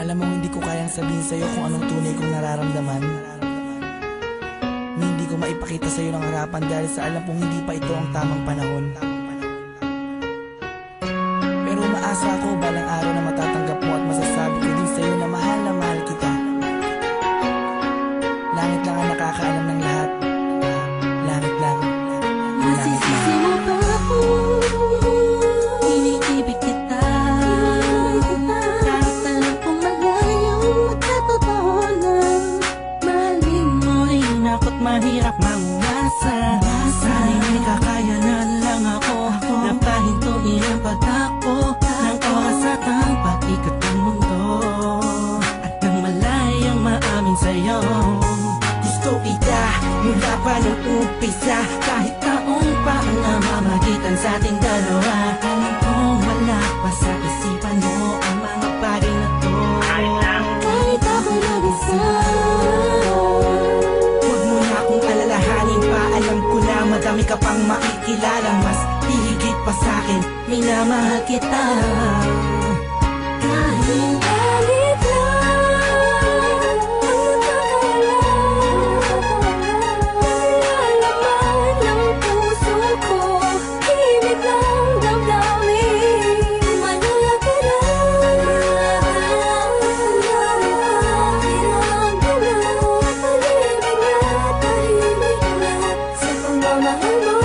Alam mo, hindi ko kayang sabihin sa'yo kung anong tunay kong nararamdaman, na hindi ko maipakita sa'yo ng harapan dahil sa alam kong hindi pa ito ang tamang panahon. Pero umaasa ako balang araw na matatanggap mo at masasabi ko din sa'yo na mahal kita. Langit lang ang nakakaalam ng lahat. Langit lang. Nasisisi mo ba ako? Iniibig kita. Kahit alam kong malayo at katotohanan, mahalin mo ay nako't mahirap mangumasa. Sana'y may kakayanan lang ako na pahintuin ang pagtakbo ng oras at ang pag-ikot ng mundo, at nang malayang maamin sa'yo. Gusto kita mula pa nung umpisa, kahit taong pa ang namamagitan sa ating dalawa. Alam kong wala pa sa isipan mo ang mga bagay na to. Kahit ako nag-isa, huwag mo na akong alalahanin pa. Alam ko na madami ka pang makikilala, mas hihigit pa sa'kin, minamahal kita. Kahit galit lang ang nagkakalaman ng puso ko, himig lang damdamin, malaya ka lang. Tahimik na tahimik lahat sa pagmamahal mo.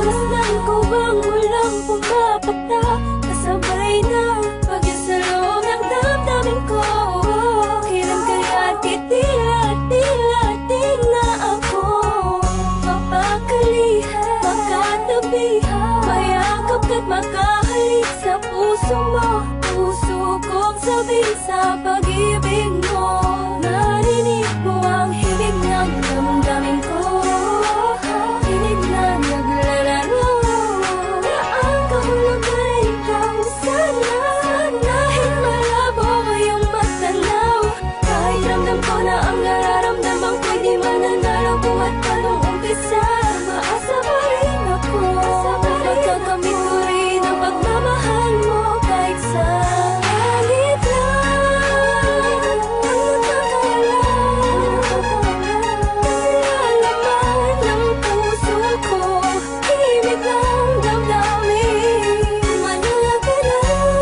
Masdan ko bang walang pumapakta, kasabay na pag-isalong ng damdamin ko. Kailan kaya titila na ako mapakalihan, makatabihan, mayakap ka't makahalik sa puso mo. Puso kong sabihin sa pag-ibig mo, narinig mo ang himig ng damdamin ko. Hinig na naglalaro na ang kahulugan ay ikaw sana. Kahit malabo ngayong matanaw, kahit ramdam ko na ang nararamdaman ko'y di mananalo. Buhat pa nung umpisa, maasa pa rin ako. Pagkakamit ko rin ang pagmamahal mo, kahit sa galit lang ang nagkakalaman ng puso ko, himig lang damdamin, malaya ka lang.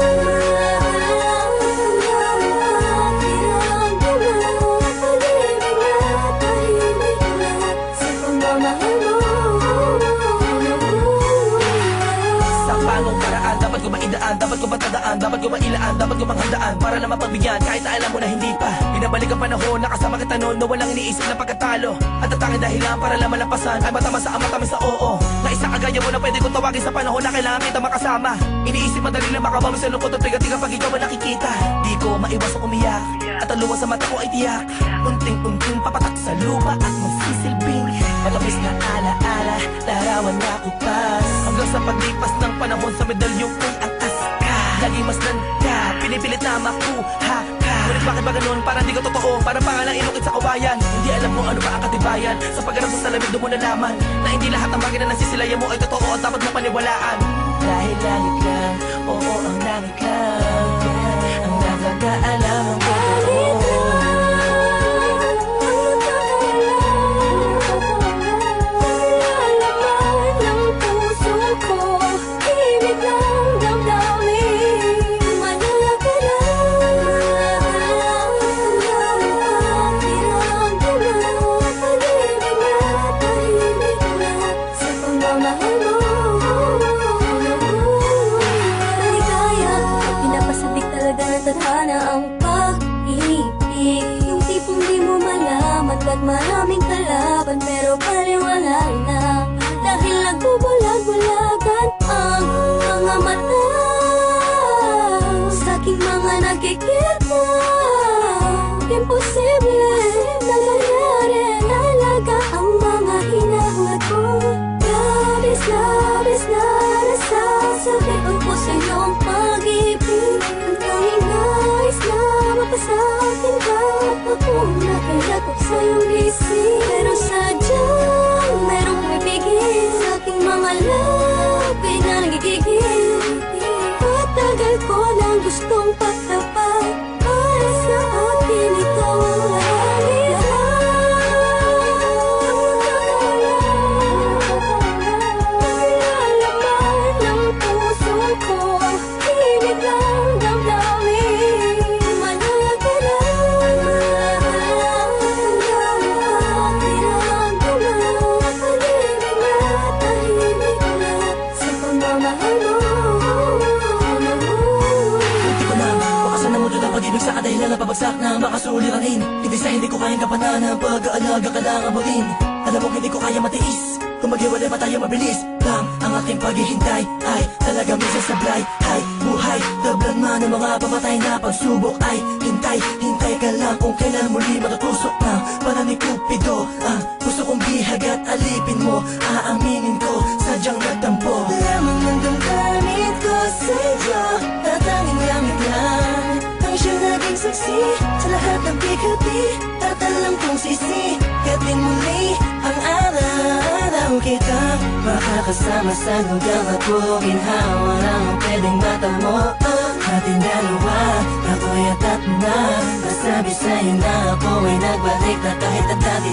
Tahimik lahat sa pagmamahal mo. Sa panong paraan, dapat ko maidaan, dapat ko matandaan, dapat ko mailaan, dapat ko manghandaan para na mapagbigyan kahit na alam mo na hindi pa. Binabalik ang panahon, nakasama kita noon na walang iniisip na pagkatalo. At ang tanging dahilan para lang malampasan ay matama sa matamis sa oo. Na isang kagaya mo na pwede kong tawagin sa panahon na kailangan kita makasama. Iniisip madali lang makabawi sa lungkot at bigat pag ikaw ba nakikita. Di ko maiwasang umiyak at ang luha sa mata ko ay tiyak. Unting-unting papatak sa lupa at magsisilbing matamis na alaala, larawan na kupas. Hanggang sa paglipas ng panahon sa medalyong ko'y angkas ka. Lagi masdan ka, pinipilit na makuha ka. Ngunit bakit ba ganun? Parang di ko totoo, parang pangalang inukit sa kawayan. Hindi alam mo ano pa ang katibayan. Sa pagganap sa salamig doon mo nalaman na hindi lahat ng bagay na nasisilayan mo ay totoo at dapat mo paniwalaan. Dahil langit lang, oo ang langit lang ang nakakaalam ng totoo. Tadhana ang pag-ibig, yung tipong di mo malaman ba't maraming kalaban pero paliwala na. Dahil nagbubulag-bulagan ang mga mata sa aking mga nakikita. Imposible na mangyari, talaga ang mga hinahangat ko. Labis na nasasabit ang puso iyong pag-ibig. Ang tanging nais na mapasakin ka, ako nakilakot sa iyong isip. Pero sadyang merong pumipigil sa aking mga labi na nagigigil. Patagal Mahal ko ng gustong patapat. Para sa akin ikaw ang langit. Lalaman ng puso ko, tinig ng damdamin. Manatag lang, tahimik na tahimik lang sa pagmamahal mo. Hindi ko na makasan na mundo ng pag-ibig sa kadahilan na pabagsak na makasuliranin. Hindi sa hindi ko kayang kapanan ng pag-aalaga ka lang abutin. Alam mo hindi ko kaya matiis, kung maghiwalay pa tayo mabilis lang ang aking paghihintay. Ay talaga minsan sablay, ay buhay tablan man ng mga pamatay na pagsubok. Ay hintay, hintay ka lang kung kailan muli matutusok ng pana ni Cupido. Ang gusto kong bihag at alipin mo, aaminin ko sadyang nagtampo. Lamang ng damdamin ko sa'yo, tatanging langit lang ang siyang naging saksi sa lahat ng bigati. Tatalang kong sisi, katin muli ang araw kita makakasama sa hanggang ako. Ginhawa lang ang pwedeng matamo ating dalawa. Ako'y atat na nasabi sa'yo na ako ay nagbalik na kahit na dati